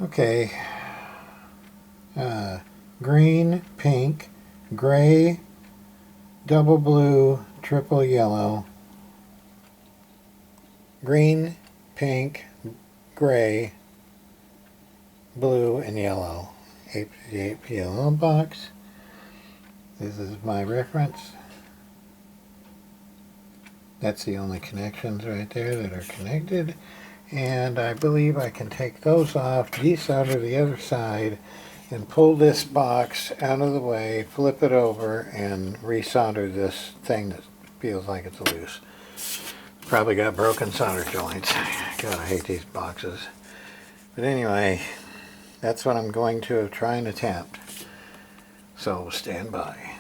Okay, green, pink, gray, double blue, triple yellow, green, pink, gray, blue, and yellow. 858 PLL box. This is my reference. That's the only connections right there that are connected. And I believe I can take those off, desolder the other side, and pull this box out of the way, flip it over, and resolder this thing that feels like it's loose. Probably got broken solder joints. God, I hate these boxes. But anyway, that's what I'm going to try and attempt. So stand by.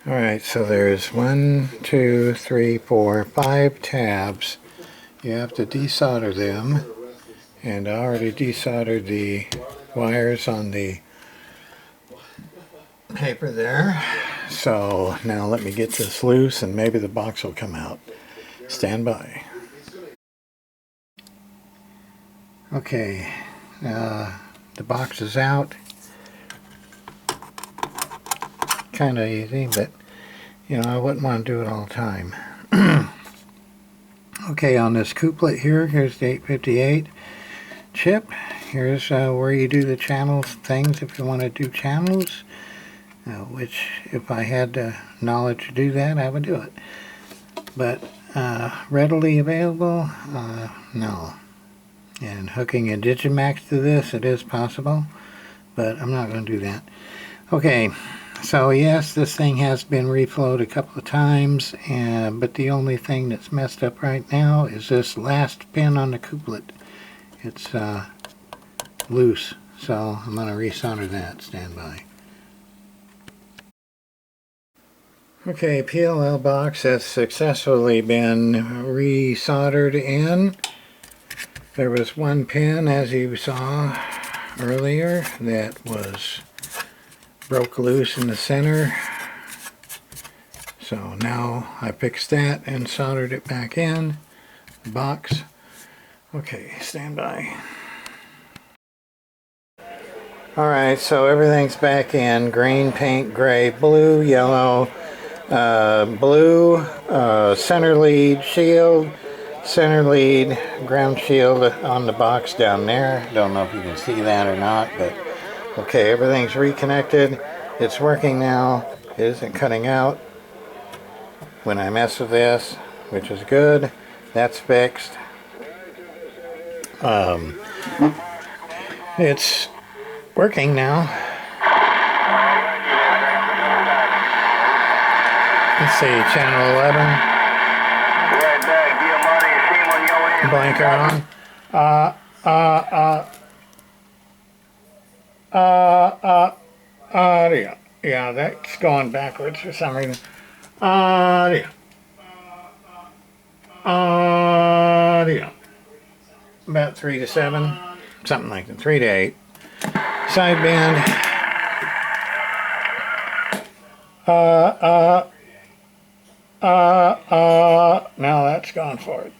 Alright, so there's 1, 2, 3, 4, 5 tabs. You have to desolder them, and I already desoldered the wires on the paper there. So now let me get this loose and maybe the box will come out. Stand by. Okay, the box is out. Kind of easy, but you know, I wouldn't want to do it all the time. Okay, on this couplet here's the 858 chip. Here's where you do the channels things if you want to do channels, which if I had the knowledge to do that, I would do it. But readily available, no. And hooking a Digimax to this, it is possible, but I'm not going to do that. Okay. So yes, this thing has been reflowed a couple of times, but the only thing that's messed up right now is this last pin on the couplet. It's loose, so I'm going to resolder that. Stand by. Okay, PLL box has successfully been resoldered in. There was one pin, as you saw earlier, that was broke loose in the center. So now I fixed that and soldered it back in the box. Okay, stand by. Alright, so everything's back in. Green, pink, gray, blue, yellow, blue, center lead, shield, center lead, ground shield on the box down there. Don't know if you can see that or not, but okay, everything's reconnected. It's working now. It isn't cutting out when I mess with this, which is good. That's fixed. It's working now. Let's see, channel 11. Blinker on. Yeah, that's going backwards for some reason. Audio. About 3 to 7, something like that. 3 to 8. Sideband. Now that's gone forward.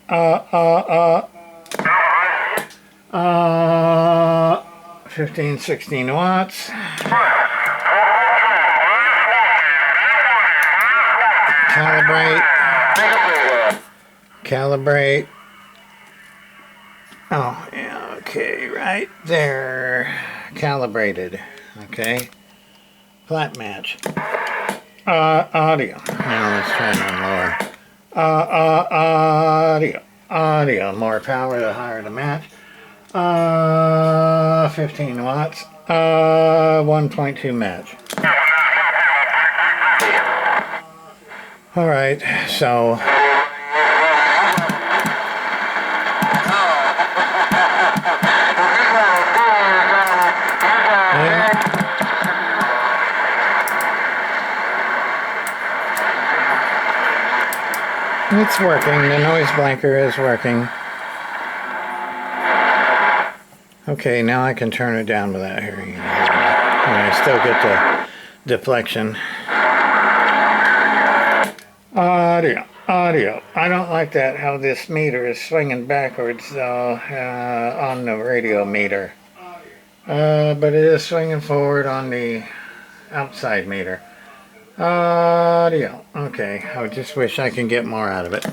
15, 16 watts. Calibrate. Oh, yeah, okay, right there. Calibrated. Okay. Flat match. Audio. Now let's try it on lower. Audio. More power the higher the match. 15 watts. 1.2 match. Alright, so it's working. The noise blanker is working. Okay, now I can turn it down without hearing it. And I still get the deflection. Audio. Audio. I don't like that, how this meter is swinging backwards on the radio meter. But it is swinging forward on the outside meter. Audio. Okay, I just wish I can get more out of it.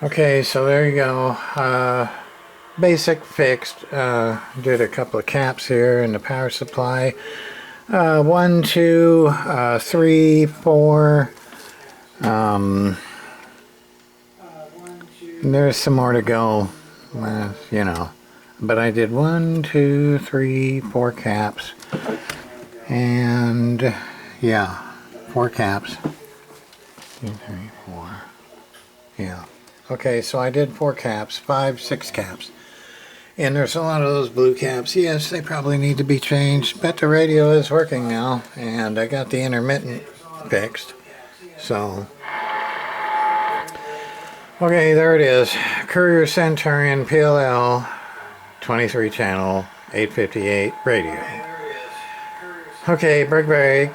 Okay, so there you go. Basic fixed. Did a couple of caps here in the power supply. 1, 2, 3, 4. There's some more to go, you know. But I did 1, 2, 3, 4 caps. And yeah, 4 caps. 2, 3, 4. Yeah. Okay, so I did 4 caps, 5, 6 caps. And there's a lot of those blue caps. Yes, they probably need to be changed, but the radio is working now, and I got the intermittent fixed. So, okay, there it is. Courier Centurion PLL 23 channel 858 radio. Okay, break.